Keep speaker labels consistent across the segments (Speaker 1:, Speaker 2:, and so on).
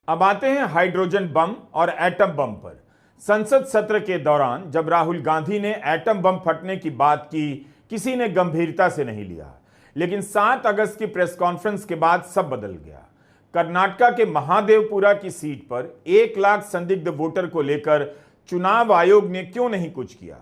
Speaker 1: अब आते हैं हाइड्रोजन बम और एटम बम पर। संसद सत्र के दौरान जब राहुल गांधी ने एटम बम फटने की बात की, किसी ने गंभीरता से नहीं लिया। लेकिन 7 अगस्त की प्रेस कॉन्फ्रेंस के बाद सब बदल गया। कर्नाटका के महादेवपुरा की सीट पर 1 लाख संदिग्ध वोटर को लेकर चुनाव आयोग ने क्यों नहीं कुछ किया।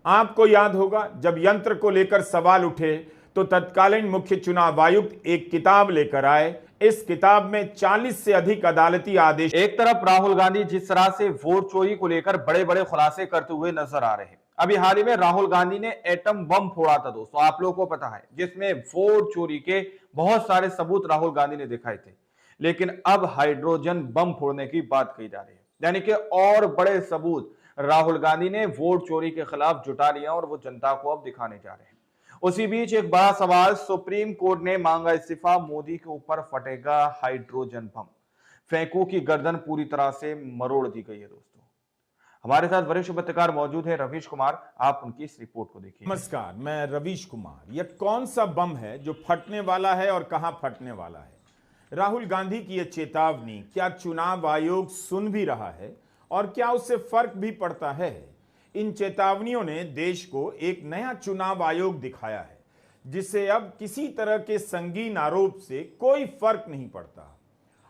Speaker 1: आपको याद होगा, जब यंत्र को लेकर सवाल उठे तो तत्कालीन मुख्य चुनाव आयुक्त एक किताब लेकर आए। इस किताब में 40 से अधिक अदालती आदेश।
Speaker 2: एक तरफ राहुल गांधी जिस तरह से वोट चोरी को लेकर बड़े बड़े खुलासे करते हुए नजर आ रहे हैं। अभी हाल ही में राहुल गांधी ने एटम बम फोड़ा था दोस्तों, आप लोगों को पता है, जिसमें वोट चोरी के बहुत सारे सबूत राहुल गांधी ने दिखाए थे। लेकिन अब हाइड्रोजन बम फोड़ने की बात कही जा रही है, यानी कि और बड़े सबूत राहुल गांधी ने वोट चोरी के खिलाफ जुटा लिया और वो जनता को अब दिखाने जा रहे हैं। उसी बीच एक बड़ा सवाल, सुप्रीम कोर्ट ने मांगा इस्तीफा, मोदी के ऊपर फटेगा हाइड्रोजन बम। फेंकू की गर्दन पूरी तरह से मरोड़ दी गई है दोस्तों। हमारे साथ वरिष्ठ पत्रकार मौजूद हैं रवीश कुमार, आप उनकी इस रिपोर्ट को देखिए।
Speaker 1: नमस्कार, मैं रवीश कुमार। यह कौन सा बम है जो फटने वाला है और कहां फटने वाला है? राहुल गांधी की यह चेतावनी क्या चुनाव आयोग सुन भी रहा है और क्या उससे फर्क भी पड़ता है? इन चेतावनियों ने देश को एक नया चुनाव आयोग दिखाया है, जिससे अब किसी तरह के संगीन आरोप से कोई फर्क नहीं पड़ता।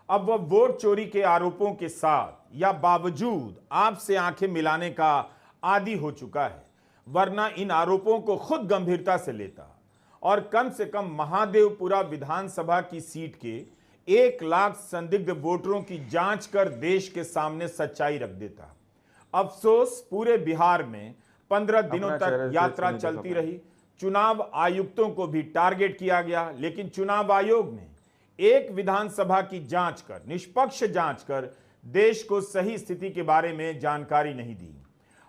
Speaker 1: अब वह वोट चोरी के आरोपों के साथ या बावजूद आपसे आंखें मिलाने का आदी हो चुका है, वरना इन आरोपों को खुद गंभीरता से लेता और कम से कम महादेवपुरा विधानसभा की सीट के 1 लाख संदिग्ध वोटरों की जांच कर देश के सामने सच्चाई रख देता। अफसोस, पूरे बिहार में 15 दिनों तक यात्रा चलती रही। चुनाव आयुक्तों को भी टारगेट किया गया, लेकिन चुनाव आयोग ने एक विधानसभा की जांच कर, निष्पक्ष जांच कर देश को सही स्थिति के बारे में जानकारी नहीं दी।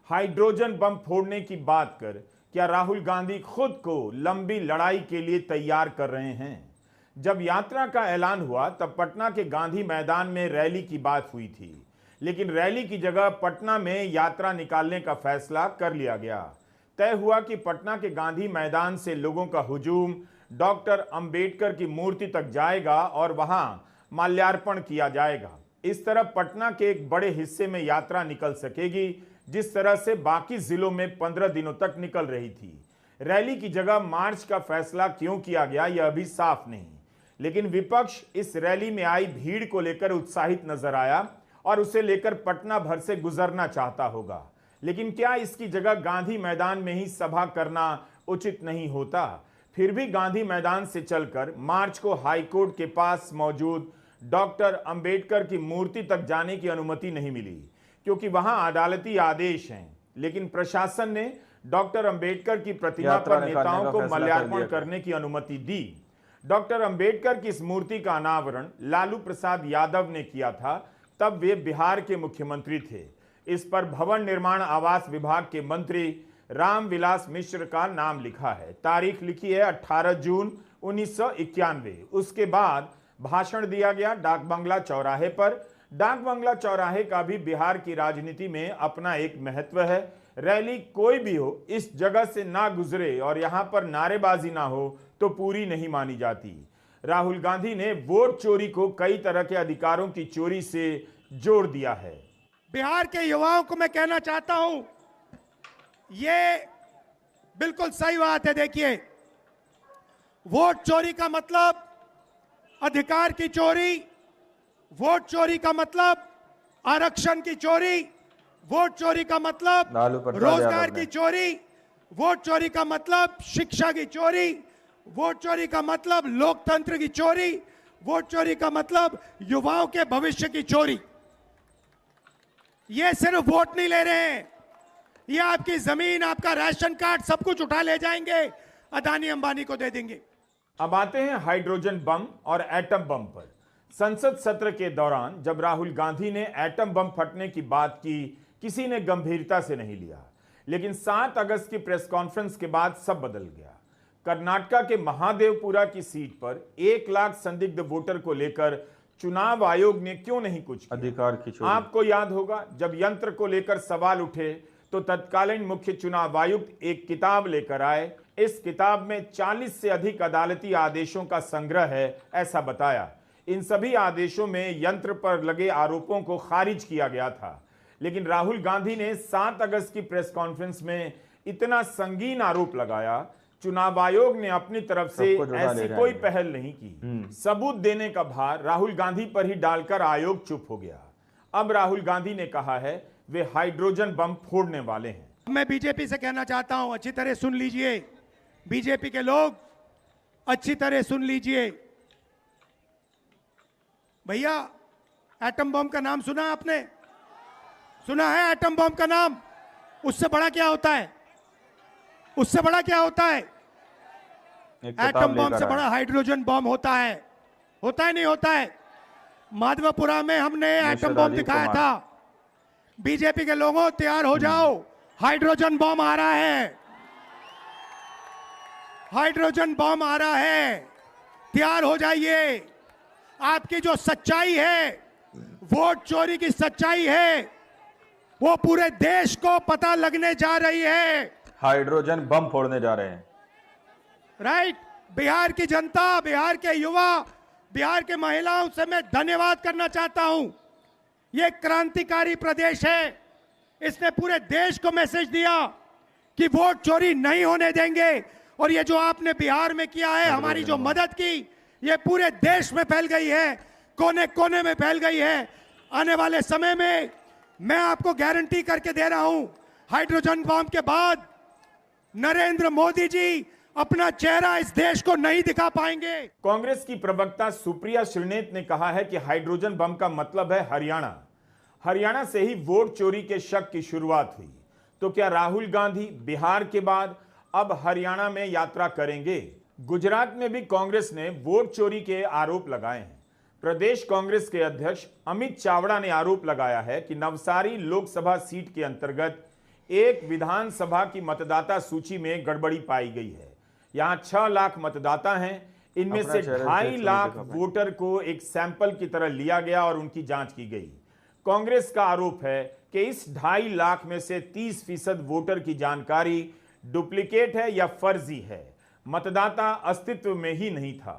Speaker 1: हाइड्रोजन बम फोड़ने की बात कर क्या राहुल गांधी खुद को लंबी लड़ाई के लिए तैयार कर रहे हैं? जब यात्रा का ऐलान हुआ तब पटना के गांधी मैदान में रैली की बात हुई थी, लेकिन रैली की जगह पटना में यात्रा निकालने का फैसला कर लिया गया। तय हुआ कि पटना के गांधी मैदान से लोगों का हुजूम डॉक्टर अंबेडकर की मूर्ति तक जाएगा और वहां माल्यार्पण किया जाएगा। इस तरह पटना के एक बड़े हिस्से में यात्रा निकल सकेगी, जिस तरह से बाकी जिलों में 15 दिनों तक निकल रही थी। रैली की जगह मार्च का फैसला क्यों किया गया, यह अभी साफ नहीं, लेकिन विपक्ष इस रैली में आई भीड़ को लेकर उत्साहित नजर आया और उसे लेकर पटना भर से गुजरना चाहता होगा। लेकिन क्या इसकी जगह गांधी मैदान में ही सभा करना उचित नहीं होता? फिर भी गांधी मैदान से चलकर मार्च को हाईकोर्ट के पास मौजूद डॉक्टर अंबेडकर की मूर्ति तक जाने की अनुमति नहीं मिली, क्योंकि वहां अदालती आदेश हैं। लेकिन प्रशासन ने डॉक्टर अंबेडकर की प्रतिमा पर नेताओं को माल्यार्पण करने की अनुमति दी। डॉक्टर अंबेडकर की इस मूर्ति का अनावरण लालू प्रसाद यादव ने किया था, तब वे बिहार के मुख्यमंत्री थे। इस पर भवन निर्माण आवास विभाग के मंत्री रामविलास मिश्र का नाम लिखा है। तारीख लिखी है 18 जून 1991। उसके बाद भाषण दिया गया डाक बंगला चौराहे पर। डाक बंगला चौराहे का भी बिहार की राजनीति में अपना एक महत्व है। रैली कोई भी हो, इस जगह से ना गुजरे और यहां पर नारेबाजी ना हो तो पूरी नहीं मानी जाती। राहुल गांधी ने वोट चोरी को कई तरह के अधिकारों की चोरी से जोड़ दिया है।
Speaker 3: बिहार के युवाओं को मैं कहना चाहता हूं, ये बिल्कुल सही बात है। देखिए, वोट चोरी का मतलब अधिकार की चोरी, वोट चोरी का मतलब आरक्षण की चोरी, वोट चोरी का मतलब रोजगार की चोरी, वोट चोरी का मतलब शिक्षा की चोरी, वोट चोरी का मतलब लोकतंत्र की चोरी, वोट चोरी का मतलब युवाओं के भविष्य की चोरी। ये सिर्फ वोट नहीं ले रहे हैं, ये आपकी जमीन, आपका राशन कार्ड, सब कुछ उठा ले जाएंगे, अदानी अंबानी को दे देंगे।
Speaker 1: अब आते हैं हाइड्रोजन बम और एटम बम पर। संसद सत्र के दौरान जब राहुल गांधी ने एटम बम फटने की बात की, किसी ने गंभीरता से नहीं लिया। लेकिन 7 अगस्त की प्रेस कॉन्फ्रेंस के बाद सब बदल गया। कर्नाटका के महादेवपुरा की सीट पर 1 लाख संदिग्ध वोटर को लेकर चुनाव आयोग ने क्यों नहीं कुछ किया?
Speaker 2: अधिकार की चोरी।
Speaker 1: आपको याद होगा, जब यंत्र को लेकर सवाल उठे तो तत्कालीन मुख्य चुनाव आयुक्त एक किताब लेकर आए। इस किताब में 40 से अधिक अदालती आदेशों का संग्रह है, ऐसा बताया। इन सभी आदेशों में यंत्र पर लगे आरोपों को खारिज किया गया था। लेकिन राहुल गांधी ने 7 अगस्त की प्रेस कॉन्फ्रेंस में इतना संगीन आरोप लगाया। चुनाव आयोग ने अपनी तरफ से ऐसी कोई पहल नहीं की। सबूत देने का भार राहुल गांधी पर ही डालकर आयोग चुप हो गया। अब राहुल गांधी ने कहा है वे हाइड्रोजन बम फोड़ने वाले हैं।
Speaker 3: मैं बीजेपी से कहना चाहता हूं, अच्छी तरह सुन लीजिए, बीजेपी के लोग अच्छी तरह सुन लीजिए। भैया, एटम बम का नाम सुना आपने? सुना है एटम बम का नाम? उससे बड़ा क्या होता है? उससे बड़ा क्या होता है? एटम बम से बड़ा हाइड्रोजन बम होता है। होता है नहीं होता है? माधवपुरा में हमने एटम बम दिखाया था। बीजेपी के लोगों तैयार हो जाओ, हाइड्रोजन बम आ रहा है। हाइड्रोजन बम आ रहा है, तैयार हो जाइए। आपकी जो सच्चाई है, वोट चोरी की सच्चाई है, वो पूरे देश को पता लगने जा रही है।
Speaker 2: हाइड्रोजन बम फोड़ने जा रहे हैं।
Speaker 3: राइट। बिहार की जनता, बिहार के युवा, बिहार के महिलाओं से मैं धन्यवाद करना चाहता हूं। ये क्रांतिकारी प्रदेश है। इसने पूरे देश को मैसेज दिया कि वोट चोरी नहीं होने देंगे। और ये जो आपने बिहार में किया है, हमारी जो मदद की, ये पूरे देश में फैल गई है, कोने कोने में फैल गई है। आने वाले समय में मैं आपको गारंटी करके दे रहा हूं, हाइड्रोजन बम के बाद नरेंद्र मोदी जी अपना चेहरा इस देश को नहीं दिखा पाएंगे।
Speaker 1: कांग्रेस की प्रवक्ता सुप्रिया श्रीनेत ने कहा है कि हाइड्रोजन बम का मतलब है हरियाणा। हरियाणा से ही वोट चोरी के शक की शुरुआत हुई। तो क्या राहुल गांधी बिहार के बाद अब हरियाणा में यात्रा करेंगे? गुजरात में भी कांग्रेस ने वोट चोरी के आरोप लगाए हैं। प्रदेश कांग्रेस के अध्यक्ष अमित चावड़ा ने आरोप लगाया है कि नवसारी लोकसभा सीट के अंतर्गत एक विधानसभा की मतदाता सूची में गड़बड़ी पाई गई है। यहां 6 लाख मतदाता हैं। इनमें से 2.5 लाख वोटर को एक सैंपल की तरह लिया गया और उनकी जांच की गई। कांग्रेस का आरोप है कि इस 2.5 लाख में से 30% वोटर की जानकारी डुप्लीकेट है या फर्जी है। मतदाता अस्तित्व में ही नहीं था।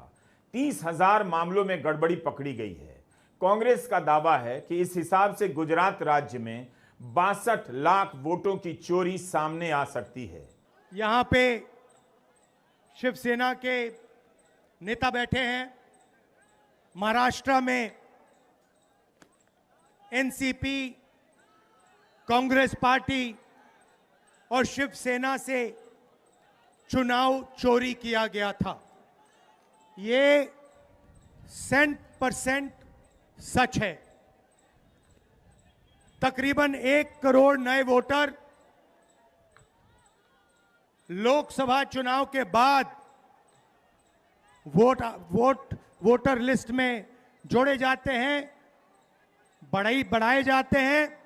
Speaker 1: 30,000 मामलों में गड़बड़ी पकड़ी गई है। कांग्रेस का दावा है कि इस हिसाब से गुजरात राज्य में 62 लाख वोटों की चोरी सामने आ सकती है।
Speaker 3: यहां पे शिवसेना के नेता बैठे हैं। महाराष्ट्र में एनसीपी, कांग्रेस पार्टी और शिवसेना से चुनाव चोरी किया गया था। ये 100% सच है। तकरीबन 1 करोड़ नए वोटर लोकसभा चुनाव के बाद वोटर लिस्ट में जोड़े जाते हैं, बढ़ाए जाते हैं।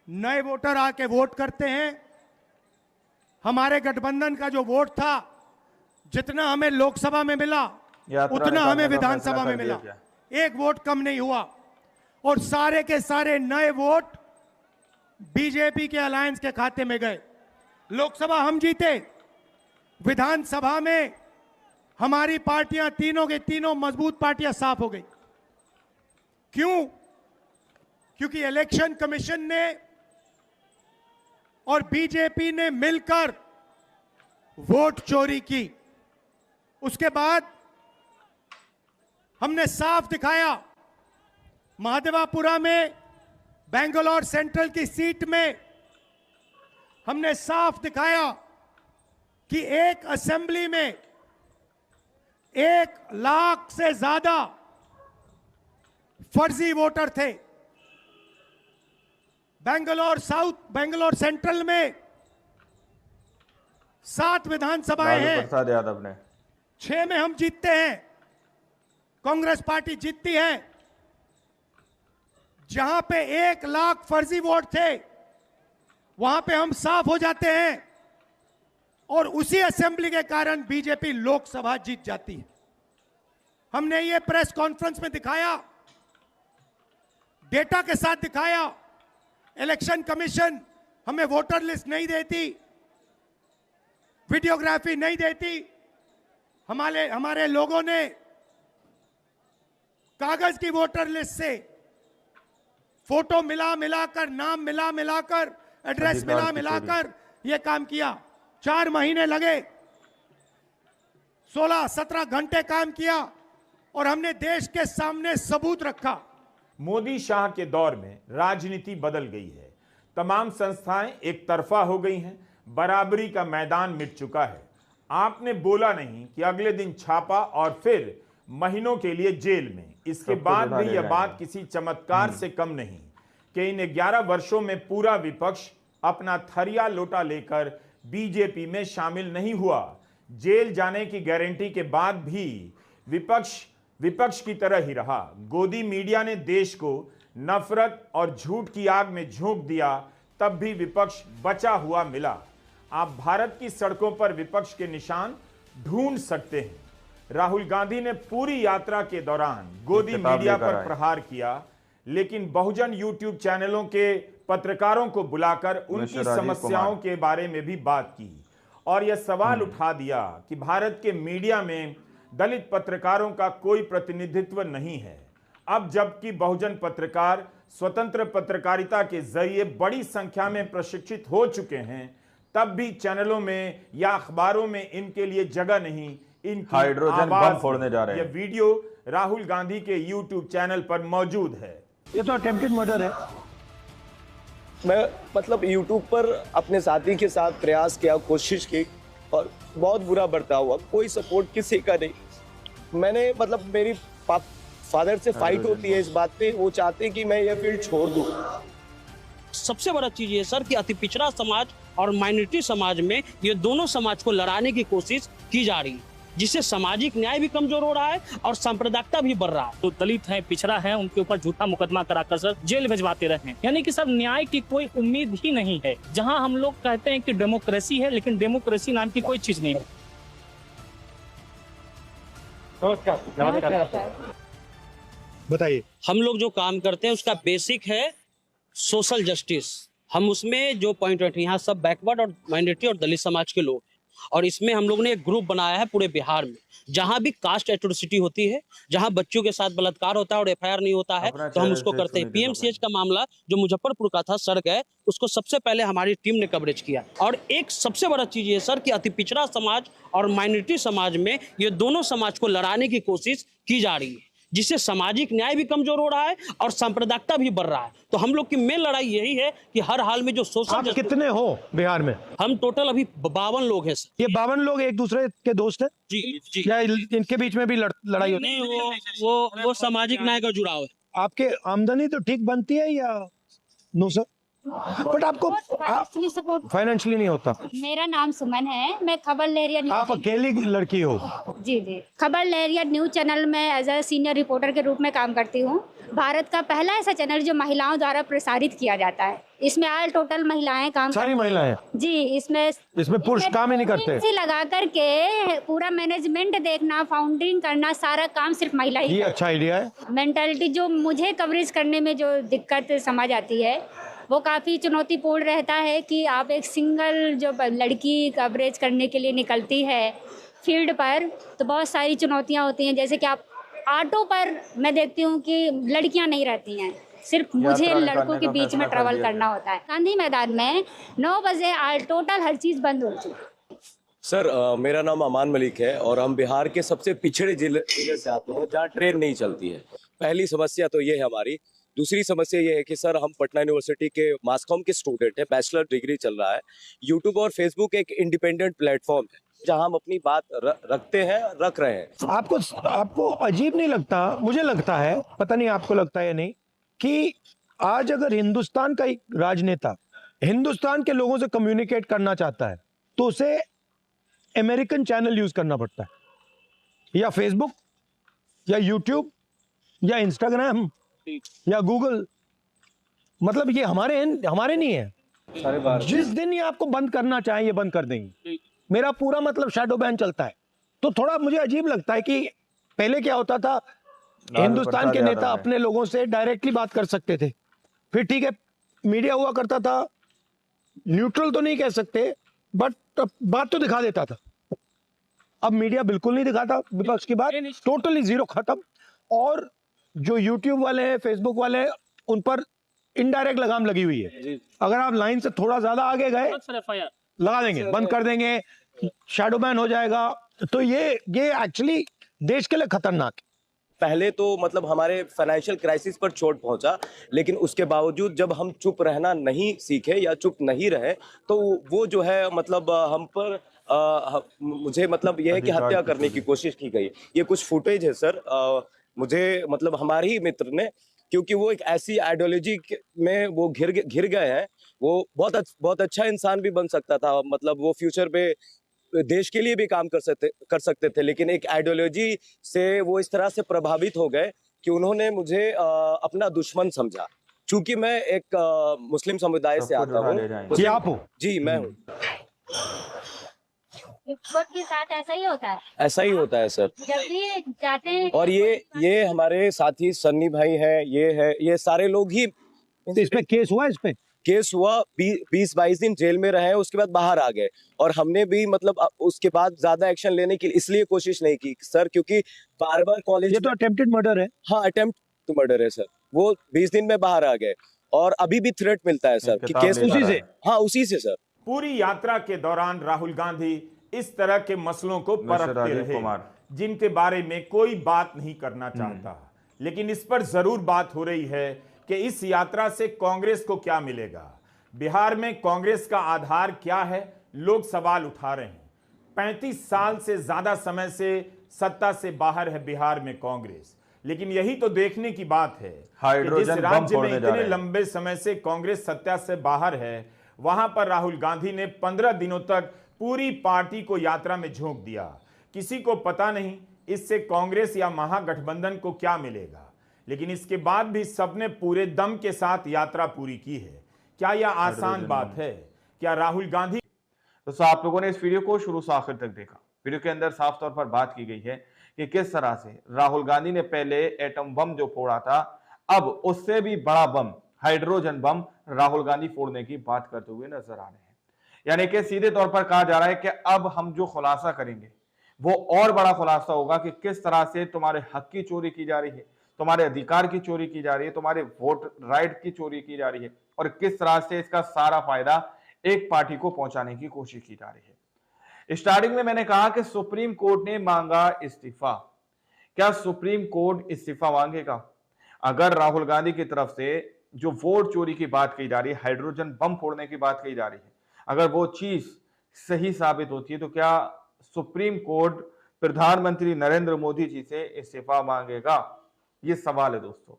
Speaker 3: नए वोटर आके वोट करते हैं। हमारे गठबंधन का जो वोट था, जितना हमें लोकसभा में मिला उतना हमें विधानसभा में मिला। 1 वोट कम नहीं हुआ। और सारे के सारे नए वोट बीजेपी के अलायंस के खाते में गए। लोकसभा हम जीते, विधानसभा में हमारी पार्टियां तीनों के तीनों मजबूत पार्टियां साफ हो गई। क्यों? क्योंकि इलेक्शन कमीशन ने और बीजेपी ने मिलकर वोट चोरी की। उसके बाद हमने साफ दिखाया, महादेवापुरा में बेंगलोर सेंट्रल की सीट में हमने साफ दिखाया कि एक असेंबली में 1 लाख से ज्यादा फर्जी वोटर थे। बेंगलोर सेंट्रल में 7 विधानसभाएं हैं।
Speaker 2: प्रसाद यादव ने
Speaker 3: 6 में हम जीतते हैं, कांग्रेस पार्टी जीतती है। जहां पे 1 लाख फर्जी वोट थे, वहां पे हम साफ हो जाते हैं और उसी असेंबली के कारण बीजेपी लोकसभा जीत जाती है। हमने ये प्रेस कॉन्फ्रेंस में दिखाया, डेटा के साथ दिखाया। इलेक्शन कमीशन हमें वोटर लिस्ट नहीं देती, वीडियोग्राफी नहीं देती। हमारे लोगों ने कागज की वोटर लिस्ट से फोटो मिलाकर, नाम मिलाकर, एड्रेस मिलाकर यह काम किया। 4 महीने लगे, 16-17 घंटे काम किया और हमने देश के सामने सबूत रखा।
Speaker 1: मोदी शाह के दौर में राजनीति बदल गई है। तमाम संस्थाएं एक तरफा हो गई हैं, बराबरी का मैदान मिट चुका है। आपने बोला नहीं कि अगले दिन छापा और फिर महीनों के लिए जेल में। इसके बाद भी यह बात किसी चमत्कार से कम नहीं कि इन 11 वर्षों में पूरा विपक्ष अपना थरिया लोटा लेकर बीजेपी में शामिल नहीं हुआ। जेल जाने की गारंटी के बाद भी विपक्ष की तरह ही रहा। गोदी मीडिया ने देश को नफरत और झूठ की आग में झोंक दिया, तब भी विपक्ष बचा हुआ मिला। आप भारत की सड़कों पर विपक्ष के निशान ढूंढ सकते हैं। राहुल गांधी ने पूरी यात्रा के दौरान गोदी मीडिया पर प्रहार किया, लेकिन बहुजन यूट्यूब चैनलों के पत्रकारों को बुलाकर उनकी समस्याओं के बारे में भी बात की और यह सवाल उठा दिया कि भारत के मीडिया में दलित पत्रकारों का कोई प्रतिनिधित्व नहीं है। अब जबकि बहुजन पत्रकार स्वतंत्र पत्रकारिता के जरिए बड़ी संख्या में प्रशिक्षित हो चुके हैं, तब भी चैनलों में या अखबारों में इनके लिए जगह नहीं। इनकी
Speaker 2: हाइड्रोजन बम फोड़ने जा रहे हैं।
Speaker 1: यह वीडियो राहुल गांधी के यूट्यूब चैनल पर मौजूद है।
Speaker 4: ये तो अटेम्प्टेड मर्डर है।
Speaker 5: मैं मतलब यूट्यूब पर अपने साथी के साथ प्रयास किया, कोशिश की और बहुत बुरा बर्ताव हुआ। कोई सपोर्ट किसी का नहीं। मैंने मतलब मेरी फादर से फाइट होती है इस बात पे, वो चाहते हैं कि मैं ये फील्ड छोड़ दूं।
Speaker 6: सबसे बड़ा चीज ये सर कि अति पिछड़ा समाज और माइनॉरिटी समाज में ये दोनों समाज को लड़ाने की कोशिश की जा रही है, जिससे सामाजिक न्याय भी कमजोर हो रहा है और सांप्रदायिकता भी बढ़ रहा है।
Speaker 7: तो दलित है, पिछड़ा है, उनके ऊपर झूठा मुकदमा कराकर सर जेल भिजवाते रहे हैं। यानी कि सर न्याय की कोई उम्मीद ही नहीं है। जहां हम लोग कहते हैं कि डेमोक्रेसी है, लेकिन डेमोक्रेसी नाम की कोई चीज नहीं है।
Speaker 4: बताइए।
Speaker 6: हम लोग जो काम करते हैं उसका बेसिक है सोशल जस्टिस। हम उसमें जो पॉइंट रखते हैं, यहाँ सब बैकवर्ड और माइनॉरिटी और दलित समाज के लोग, और इसमें हम लोग ने एक ग्रुप बनाया है पूरे बिहार में। जहां भी कास्ट एट्रोसिटी होती है, जहां बच्चों के साथ बलात्कार होता है और एफआईआर नहीं होता है, तो हम उसको करते हैं। पीएमसीएच का मामला जो मुजफ्फरपुर का था, सड़ गए, उसको सबसे पहले हमारी टीम ने कवरेज किया। और एक सबसे बड़ा चीज ये सर कि अति पिछड़ा समाज और माइनॉरिटी समाज में ये दोनों समाज को लड़ाने की कोशिश की जा रही है, जिससे सामाजिक न्याय भी कमजोर हो रहा है और सांप्रदायिकता भी बढ़ रहा है। तो हम लोग की मेन लड़ाई यही है कि हर हाल में जो सोशल।
Speaker 4: आप कितने हो बिहार में?
Speaker 6: हम टोटल अभी 52 लोग हैं सर।
Speaker 4: ये 52 लोग एक दूसरे के दोस्त हैं?
Speaker 6: जी।
Speaker 4: या इनके बीच में भी लड़ाई होती है?
Speaker 6: नहीं, वो सामाजिक न्याय का जुड़ाव है।
Speaker 4: आपके आमदनी तो ठीक बनती है या नो सर? बट आपको फाइनेंशियली नहीं होता।
Speaker 8: मेरा नाम सुमन है, मैं खबर लहरिया।
Speaker 4: आप अकेली लड़की हो?
Speaker 8: जी। खबर लहरिया न्यूज चैनल में एज ए सीनियर रिपोर्टर के रूप में काम करती हूँ। भारत का पहला ऐसा चैनल जो महिलाओं द्वारा प्रसारित किया जाता है। इसमें ऑल टोटल महिलाएं काम।
Speaker 4: सारी महिलाएं?
Speaker 8: जी। इसमें
Speaker 4: पुरुष काम ही नहीं करते?
Speaker 8: से लगा करके पूरा मैनेजमेंट देखना, फाउंडिंग करना, सारा काम सिर्फ महिला ही।
Speaker 4: ये अच्छा आइडिया है।
Speaker 8: मेंटालिटी जो मुझे कवरेज करने में जो दिक्कत समझ आती है, वो काफ़ी चुनौतीपूर्ण रहता है कि आप एक सिंगल जो लड़की कवरेज करने के लिए निकलती है फील्ड पर, तो बहुत सारी चुनौतियां होती हैं। जैसे कि आप ऑटो पर मैं देखती हूँ कि लड़कियां नहीं रहती हैं, सिर्फ मुझे लड़कों के बीच में ट्रैवल करना होता है। गांधी मैदान में 9 बजे टोटल हर चीज़ बंद हो चुकी है।
Speaker 5: सर मेरा नाम अमान मलिक है और हम बिहार के सबसे पिछड़े जिले से आते हैं जहाँ ट्रेन नहीं चलती है। पहली समस्या तो ये है हमारी। दूसरी समस्या ये है कि सर हम पटना यूनिवर्सिटी के मास कॉम के स्टूडेंट हैं, बैचलर डिग्री चल रहा है। यूट्यूब और फेसबुक एक इंडिपेंडेंट प्लेटफॉर्म है जहां हम अपनी बात रखते हैं, रख रहे हैं।
Speaker 4: आपको अजीब नहीं लगता? मुझे लगता है, पता नहीं आपको लगता है या नहीं, कि आज अगर हिंदुस्तान का एक राजनेता हिंदुस्तान के लोगों से कम्युनिकेट करना चाहता है तो उसे अमेरिकन चैनल यूज करना पड़ता है, या फेसबुक या यूट्यूब या इंस्टाग्राम या गूगल। मतलब ये हमारे नहीं है। जिस दिन ये आपको बंद करना चाहे ये बंद कर देंगे। मेरा पूरा मतलब शैडो बैन चलता है। तो थोड़ा मुझे अजीब लगता है कि पहले क्या होता था, हिंदुस्तान के नेता अपने लोगों से डायरेक्टली बात कर सकते थे, फिर ठीक है मीडिया हुआ करता था, न्यूट्रल तो नहीं कह सकते बट बात तो दिखा देता था। अब मीडिया बिल्कुल नहीं दिखाता विपक्ष की बात, टोटली जीरो, खत्म। और जो यूट्यूब वाले हैं, फेसबुक वाले हैं, उन पर इनडायरेक्ट लगाम लगी हुई है। अगर आप लाइन से थोड़ा ज्यादा आगे गए
Speaker 7: FIR
Speaker 4: लगा देंगे, बंद कर देंगे, शैडो बैन हो जाएगा। तो ये एक्चुअली देश के लिए खतरनाक है।
Speaker 5: पहले तो मतलब हमारे फाइनेंशियल क्राइसिस पर चोट पहुंचा, लेकिन उसके बावजूद जब हम चुप रहना नहीं सीखे या चुप नहीं रहे तो वो जो है मतलब हम पर मुझे मतलब ये है कि हत्या करने की कोशिश की गई। ये कुछ फुटेज है सर, मुझे मतलब हमारे ही मित्र ने, क्योंकि वो एक ऐसी आइडियोलॉजी में वो घिर गए हैं। वो बहुत अच्छा इंसान भी बन सकता था, मतलब वो फ्यूचर पे देश के लिए भी काम कर सकते थे, लेकिन एक आइडियोलॉजी से वो इस तरह से प्रभावित हो गए कि उन्होंने मुझे अपना दुश्मन समझा। चूंकि मैं एक मुस्लिम समुदाय से आता हूँ।
Speaker 4: जी आप हो?
Speaker 5: जी मैं हूँ।
Speaker 8: वक्त के साथ ऐसा ही होता है।
Speaker 5: ऐसा ही होता है सर।
Speaker 8: जब भी जाते हैं
Speaker 5: और ये हमारे साथी सन्नी भाई हैं, ये सारे लोग ही।
Speaker 4: तो इस पे केस हुआ? इस पे
Speaker 5: केस हुआ, 20-22 दिन जेल में रहे, उसके बाद बाहर आ गए। और हमने भी मतलब उसके बाद ज्यादा एक्शन लेने की इसलिए कोशिश नहीं की सर, क्योंकि बार कॉलेज।
Speaker 4: ये तो अटेम्प्टेड मर्डर है।
Speaker 5: हाँ, अटेम्प्ट टू मर्डर है सर। वो 20 दिन में बाहर आ गए और अभी भी थ्रेट मिलता है सर कि केस
Speaker 4: उसी से।
Speaker 5: हाँ, उसी से सर।
Speaker 1: पूरी यात्रा के दौरान राहुल गांधी इस तरह के मसलों को परखते रहे जिनके बारे में कोई बात नहीं करना चाहता, लेकिन इस पर जरूर बात हो रही है कि इस यात्रा से कांग्रेस को क्या मिलेगा। बिहार में कांग्रेस का आधार क्या है, लोग सवाल उठा रहे हैं। 35 साल से ज्यादा समय से सत्ता से बाहर है बिहार में कांग्रेस, लेकिन यही तो देखने की बात है कि जिस राज्य में इतने लंबे समय से कांग्रेस सत्ता से बाहर है, वहां पर राहुल गांधी ने 15 दिनों तक पूरी पार्टी को यात्रा में झोंक दिया। किसी को पता नहीं इससे कांग्रेस या महागठबंधन को क्या मिलेगा, लेकिन इसके बाद भी सबने पूरे दम के साथ यात्रा पूरी की है। क्या यह आसान बात है? क्या राहुल गांधी।
Speaker 2: तो आप लोगों ने इस वीडियो को शुरू से आखिर तक देखा। वीडियो के अंदर साफ तौर पर बात की गई है कि किस तरह से राहुल गांधी ने पहले एटम बम जो फोड़ा था, अब उससे भी बड़ा बम, हाइड्रोजन बम राहुल गांधी फोड़ने की बात करते हुए नजर आ रहे हैं। यानी कि सीधे तौर पर कहा जा रहा है कि अब हम जो खुलासा करेंगे वो और बड़ा खुलासा होगा कि किस तरह से तुम्हारे हक की चोरी की जा रही है, तुम्हारे अधिकार की चोरी की जा रही है, तुम्हारे वोट राइट की चोरी की जा रही है, और किस तरह से इसका सारा फायदा एक पार्टी को पहुंचाने की कोशिश की जा रही है। स्टार्टिंग में मैंने कहा कि सुप्रीम कोर्ट ने मांगा इस्तीफा। क्या सुप्रीम कोर्ट इस्तीफा मांगेगा? अगर राहुल गांधी की तरफ से जो वोट चोरी की बात की जा रही है, हाइड्रोजन बम फोड़ने की बात कही जा रही है, अगर वो चीज सही साबित होती है तो क्या सुप्रीम कोर्ट प्रधानमंत्री नरेंद्र मोदी जी से इस्तीफा मांगेगा? ये सवाल है दोस्तों।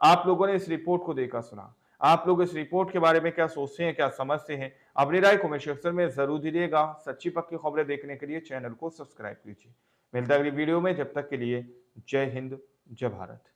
Speaker 2: आप लोगों ने इस रिपोर्ट को देखा सुना, आप लोग इस रिपोर्ट के बारे में क्या सोचते हैं, क्या समझते हैं? अपनी राय कमेंट सेक्शन में जरूर दीजिएगा। सच्ची पक्की खबरें देखने के लिए चैनल को सब्सक्राइब कीजिए। मिलता है अगली वीडियो में, जब तक के लिए जय हिंद, जय भारत।